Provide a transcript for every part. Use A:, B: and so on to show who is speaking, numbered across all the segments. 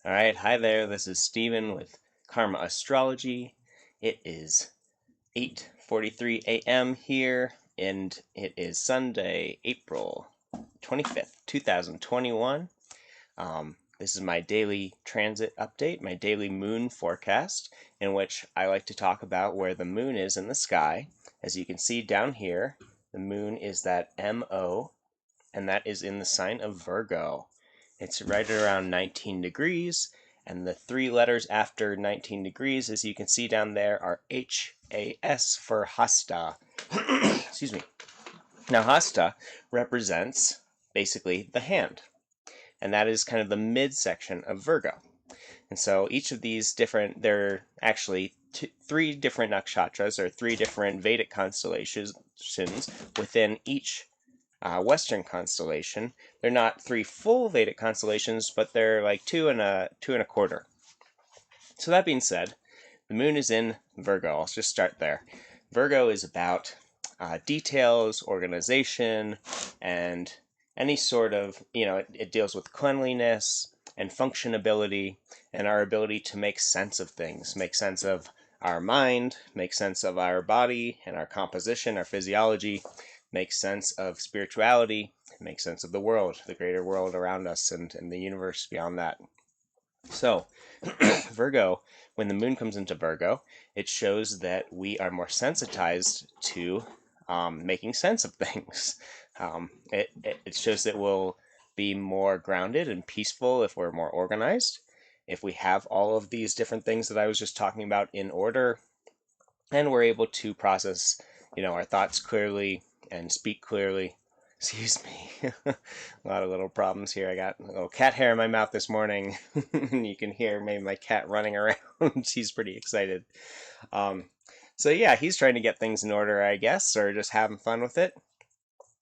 A: All right, hi there. This is Steven with Karma Astrology. It is 8:43 a.m. here, and it is Sunday, April 25th, 2021. This is my daily transit update, my daily moon forecast, in which I like to talk about where the moon is in the sky. As you can see down here, the moon is that MO, and that is in the sign of Virgo. It's right around 19 degrees, and the three letters after 19 degrees, as you can see down there, are HAS for Hasta. Excuse me. Now, Hasta represents basically the hand, and that is kind of the midsection of Virgo. And so each of these different, there are actually three different nakshatras, or three different Vedic constellations within each Western constellation. They're not three full Vedic constellations, but they're like two and a quarter. So that being said, the moon is in Virgo. Let's just start there. Virgo is about details, organization, and any sort of, it deals with cleanliness and functionability and our ability to make sense of things, make sense of our mind, make sense of our body and our composition, our physiology, make sense of spirituality, make sense of the world, the greater world around us, and the universe beyond that. So, Virgo, when the moon comes into Virgo, it shows that we are more sensitized to making sense of things. It shows that we'll be more grounded and peaceful if we're more organized, if we have all of these different things that I was just talking about in order, and we're able to process, our thoughts clearly and speak clearly. Excuse me. A lot of little problems here. I got a little cat hair in my mouth this morning, and you can hear maybe my cat running around. He's pretty excited. So yeah, he's trying to get things in order, I guess, or just having fun with it.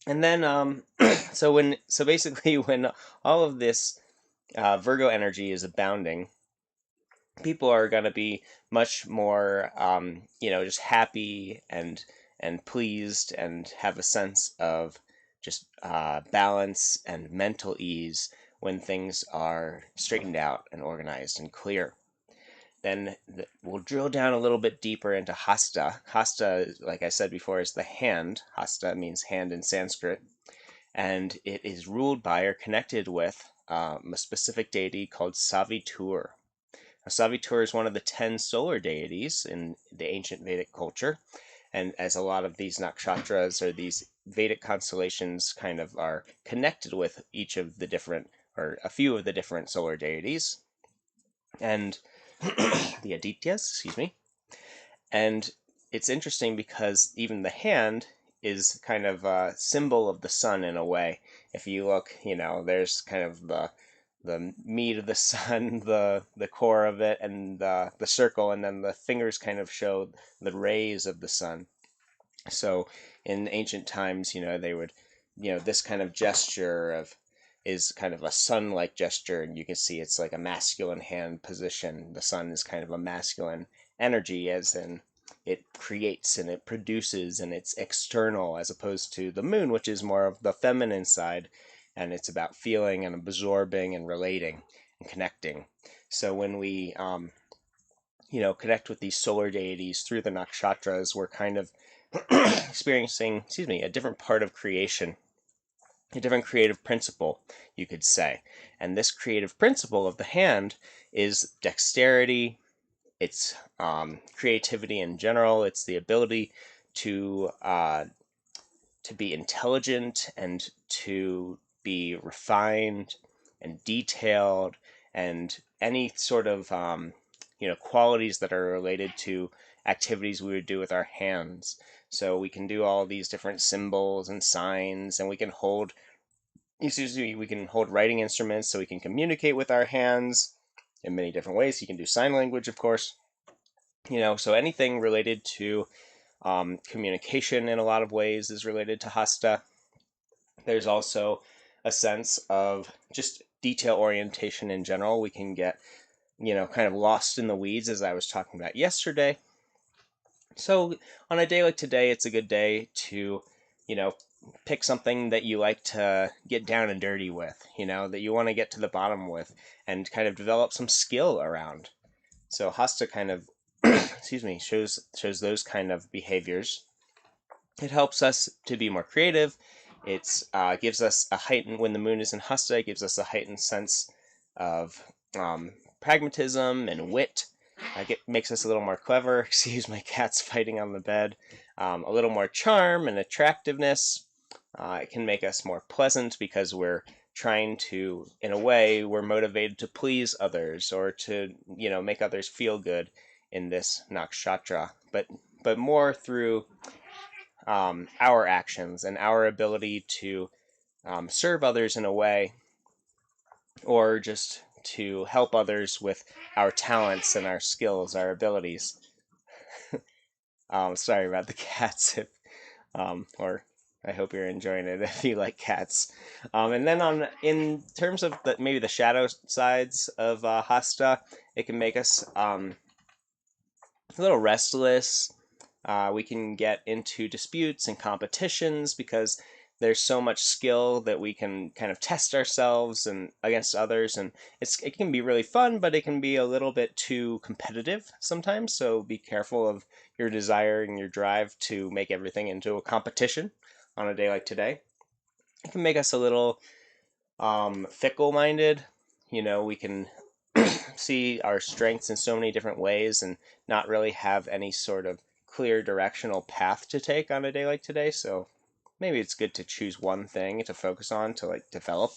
A: And then, so basically, when all of this Virgo energy is abounding, people are going to be much more, just happy and pleased, and have a sense of just balance and mental ease when things are straightened out and organized and clear. Then we'll drill down a little bit deeper into Hasta. Hasta, like I said before, is the hand. Hasta means hand in Sanskrit. And it is ruled by or connected with a specific deity called Savitur. Now, Savitur is one of the 10 solar deities in the ancient Vedic culture. And as a lot of these nakshatras, or these Vedic constellations, kind of are connected with each of the different, or a few of the different solar deities, and the Adityas, excuse me. And it's interesting because even the hand is kind of a symbol of the sun in a way. If you look, there's kind of the meat of the sun, the core of it, and the circle, and then the fingers kind of show the rays of the sun. So in ancient times, they would, this kind of gesture is kind of a sun-like gesture, and you can see it's like a masculine hand position. The sun is kind of a masculine energy, as in it creates and it produces, and it's external, as opposed to the moon, which is more of the feminine side, and it's about feeling and absorbing and relating and connecting. So when we connect with these solar deities through the nakshatras, we're kind of experiencing, a different part of creation, a different creative principle, you could say. And this creative principle of the hand is dexterity, it's creativity in general, it's the ability to be intelligent and to be refined and detailed, and any sort of qualities that are related to activities we would do with our hands. So we can do all these different symbols and signs, and we can hold writing instruments, so we can communicate with our hands in many different ways. You can do sign language, of course. So anything related to communication in a lot of ways is related to Hasta. There's also a sense of just detail orientation in general. We can get, kind of lost in the weeds, as I was talking about yesterday. So on a day like today, it's a good day to, pick something that you like to get down and dirty with, that you want to get to the bottom with, and kind of develop some skill around. So Hasta kind of, excuse me, shows those kind of behaviors. It helps us to be more creative. It gives us a heightened, when the moon is in Hasta, it gives us a heightened sense of pragmatism and wit. It makes us a little more clever. Excuse my cats fighting on the bed. A little more charm and attractiveness. It can make us more pleasant because we're trying to, in a way, we're motivated to please others or to, make others feel good in this nakshatra. But more through our actions and our ability to serve others in a way, or just to help others with our talents and our skills, our abilities. Sorry about the cats, or I hope you're enjoying it if you like cats. And then in terms of maybe the shadow sides of Hasta, it can make us a little restless. We can get into disputes and competitions because there's so much skill that we can kind of test ourselves and against others, and it can be really fun, but it can be a little bit too competitive sometimes. So be careful of your desire and your drive to make everything into a competition on a day like today. It can make us a little fickle-minded. We can see our strengths in so many different ways and not really have any sort of clear directional path to take on a day like today. So maybe it's good to choose one thing to focus on to like develop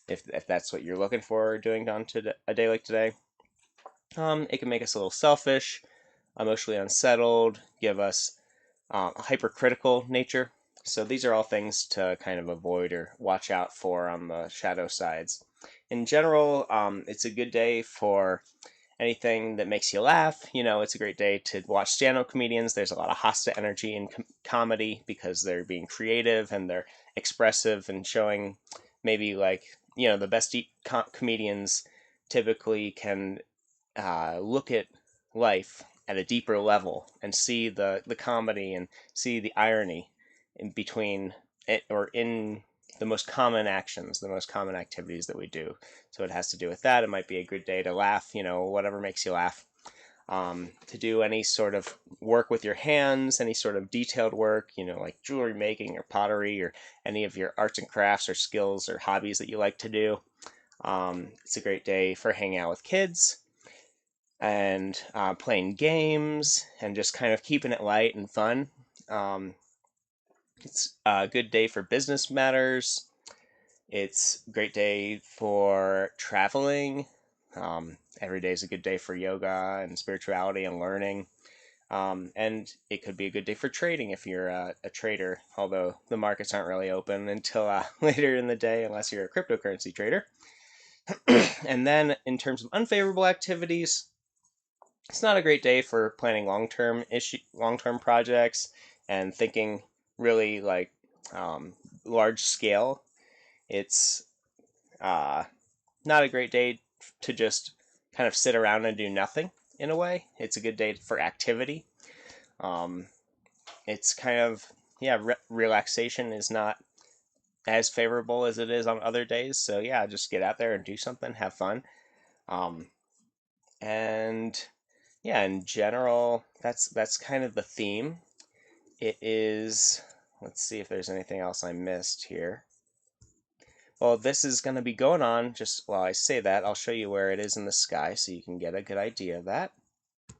A: if that's what you're looking for doing on a day like today. It can make us a little selfish, emotionally unsettled, give us a hypercritical nature. So these are all things to kind of avoid or watch out for on the shadow sides. In general, it's a good day for anything that makes you laugh. It's a great day to watch stand-up comedians. There's a lot of Hasta energy in comedy because they're being creative and they're expressive and showing maybe like, the best comedians typically can look at life at a deeper level and see the comedy and see the irony in between it or in the most common actions, the most common activities that we do. So it has to do with that. It might be a good day to laugh, whatever makes you laugh. To do any sort of work with your hands, any sort of detailed work, like jewelry making or pottery or any of your arts and crafts or skills or hobbies that you like to do. It's a great day for hanging out with kids and playing games and just kind of keeping it light and fun. It's a good day for business matters. It's a great day for traveling. Every day is a good day for yoga and spirituality and learning. And it could be a good day for trading if you're a trader, although the markets aren't really open until later in the day unless you're a cryptocurrency trader. And then in terms of unfavorable activities, it's not a great day for planning long-term projects and thinking really like large scale. It's not a great day to just kind of sit around and do nothing in a way. It's a good day for activity. It's kind of, relaxation is not as favorable as it is on other days. So yeah, just get out there and do something, have fun. And yeah, in general, that's kind of the theme. It is, let's see if there's anything else I missed here. Well, this is going to be going on, just while I say that, I'll show you where it is in the sky so you can get a good idea of that. I'm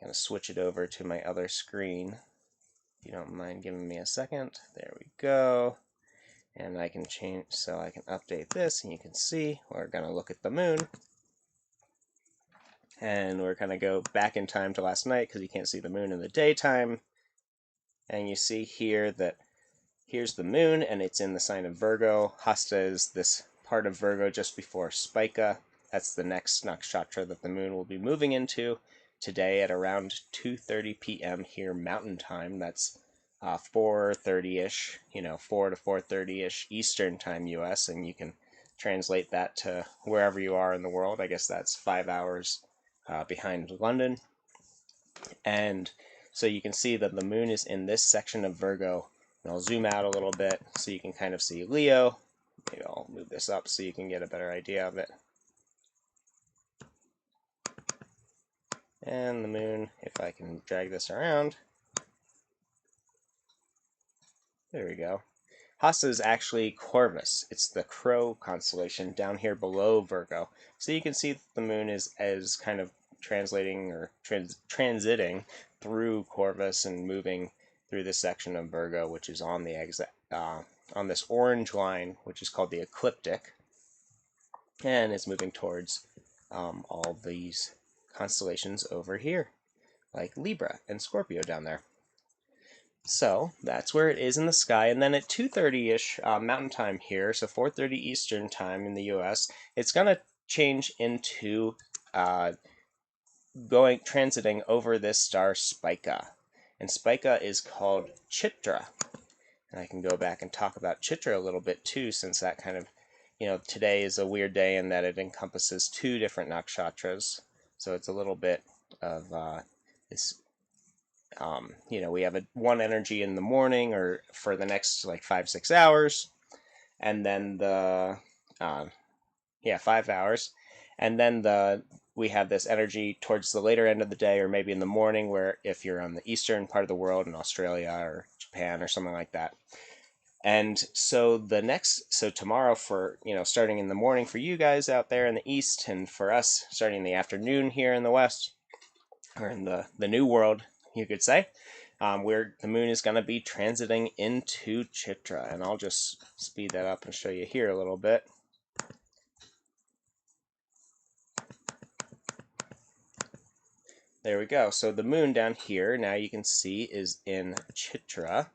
A: going to switch it over to my other screen. If you don't mind giving me a second. There we go. And I can change, so I can update this, and you can see we're going to look at the moon. And we're going to go back in time to last night because you can't see the moon in the daytime. And you see here that here's the moon, and it's in the sign of Virgo. Hasta is this part of Virgo just before Spica. That's the next nakshatra that the moon will be moving into today at around 2:30 p.m. here Mountain Time. That's 4:30-ish, 4 to 4:30-ish Eastern Time U.S., and you can translate that to wherever you are in the world. I guess that's 5 hours behind London. And So you can see that the moon is in this section of Virgo. And I'll zoom out a little bit so you can kind of see Leo. Maybe I'll move this up so you can get a better idea of it. And the moon, if I can drag this around. There we go. Hasta is actually Corvus. It's the Crow constellation down here below Virgo. So you can see that the moon is kind of translating or transiting through Corvus and moving through this section of Virgo, which is on the on this orange line, which is called the ecliptic, and it's moving towards all these constellations over here, like Libra and Scorpio down there. So that's where it is in the sky, and then at 2:30ish Mountain Time here, so 4:30 Eastern Time in the U.S., it's gonna change into transiting over this star Spica, and Spica is called Chitra. And I can go back and talk about Chitra a little bit too, since that kind of, today is a weird day in that it encompasses 2 different nakshatras. So it's a little bit of this, we have one energy in the morning or for the next like 5-6 hours, and then 5 hours, and then we have this energy towards the later end of the day or maybe in the morning, where if you're on the eastern part of the world in Australia or Japan or something like that. And so tomorrow, for starting in the morning for you guys out there in the east, and for us starting in the afternoon here in the west, or in the new world, you could say, where the moon is going to be transiting into Chitra. And I'll just speed that up and show you here a little bit. There we go. So the moon down here, now you can see, is in Chitra.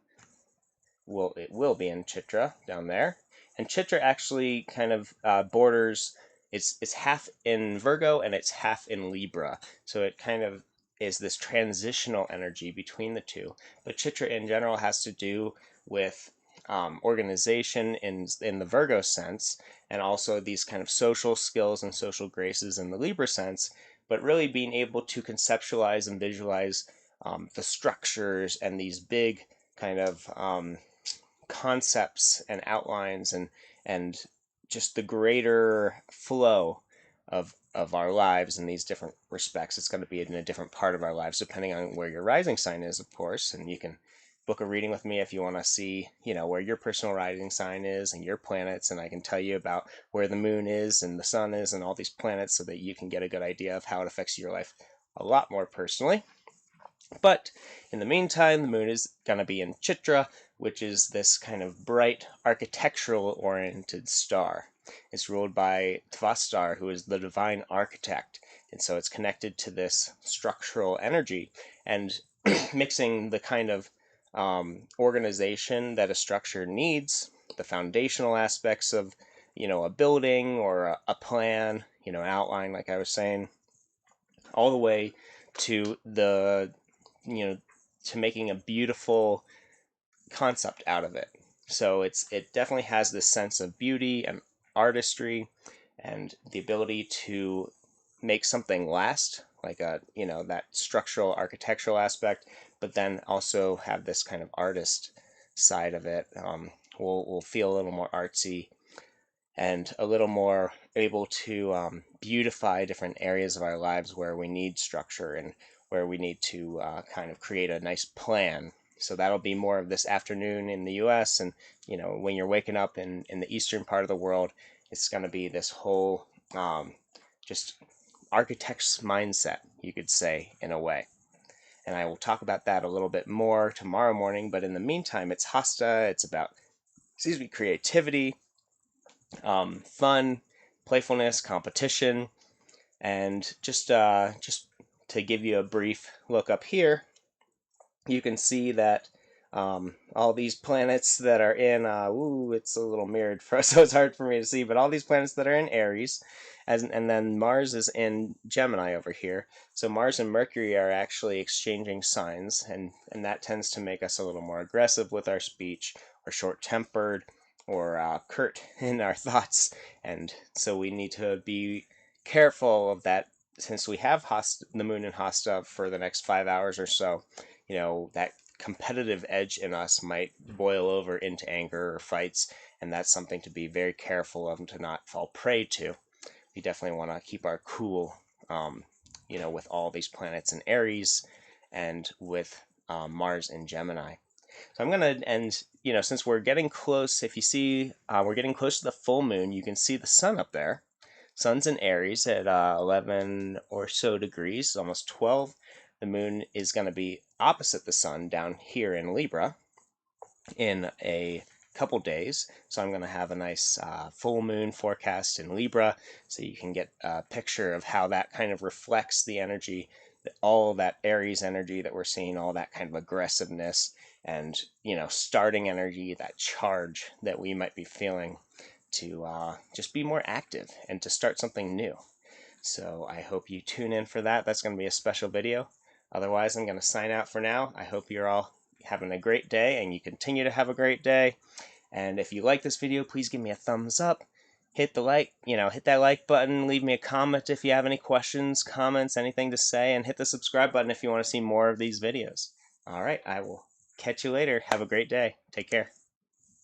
A: Well, it will be in Chitra down there. And Chitra actually kind of borders, it's half in Virgo and it's half in Libra. So it kind of is this transitional energy between the two. But Chitra in general has to do with organization in the Virgo sense, and also these kind of social skills and social graces in the Libra sense, but really being able to conceptualize and visualize the structures and these big kind of concepts and outlines and just the greater flow of our lives in these different respects. It's going to be in a different part of our lives depending on where your rising sign is, of course. And you can book a reading with me if you want to see, where your personal rising sign is and your planets, and I can tell you about where the moon is and the sun is and all these planets, so that you can get a good idea of how it affects your life a lot more personally. But in the meantime, the moon is going to be in Chitra, which is this kind of bright architectural-oriented star. It's ruled by Tvastar, who is the divine architect, and so it's connected to this structural energy, and mixing the kind of organization that a structure needs, the foundational aspects of, a building or a plan, an outline, like I was saying, all the way to to making a beautiful concept out of it. So it definitely has this sense of beauty and artistry and the ability to make something last, like that structural architectural aspect, but then also have this kind of artist side of it. We'll feel a little more artsy and a little more able to beautify different areas of our lives where we need structure and where we need to kind of create a nice plan. So that'll be more of this afternoon in the U.S. And, when you're waking up in the eastern part of the world, it's going to be this whole just architect's mindset, you could say, in a way. And I will talk about that a little bit more tomorrow morning. But in the meantime, it's Hasta. It's about, creativity, fun, playfulness, competition, and just to give you a brief look up here, you can see that all these planets that are in, it's a little mirrored for us, so it's hard for me to see, but all these planets that are in Aries, and then Mars is in Gemini over here. So Mars and Mercury are actually exchanging signs, and that tends to make us a little more aggressive with our speech, or short-tempered, or curt in our thoughts, and so we need to be careful of that, since we have the moon in Hasta for the next 5 hours or so. you know, that competitive edge in us might boil over into anger or fights, and that's something to be very careful of and to not fall prey to. We definitely want to keep our cool, you know, with all these planets in Aries and with Mars in Gemini. So I'm going to end, you know, since we're getting close, if you see, we're getting close to the full moon, you can see the sun up there. Sun's in Aries at 11 or so degrees, almost 12. The moon is going to be opposite the sun down here in Libra in a couple days. So I'm going to have a nice full moon forecast in Libra, so you can get a picture of how that kind of reflects the energy, all that Aries energy that we're seeing, all that kind of aggressiveness and, you know, starting energy, that charge that we might be feeling to just be more active and to start something new. So I hope you tune in for that. That's going to be a special video. Otherwise, I'm going to sign out for now. I hope you're all having a great day and you continue to have a great day. And if you like this video, please give me a thumbs up. Hit the like, you know, hit that like button. Leave me a comment if you have any questions, comments, anything to say, and hit the subscribe button if you want to see more of these videos. All right, I will catch you later. Have a great day. Take care.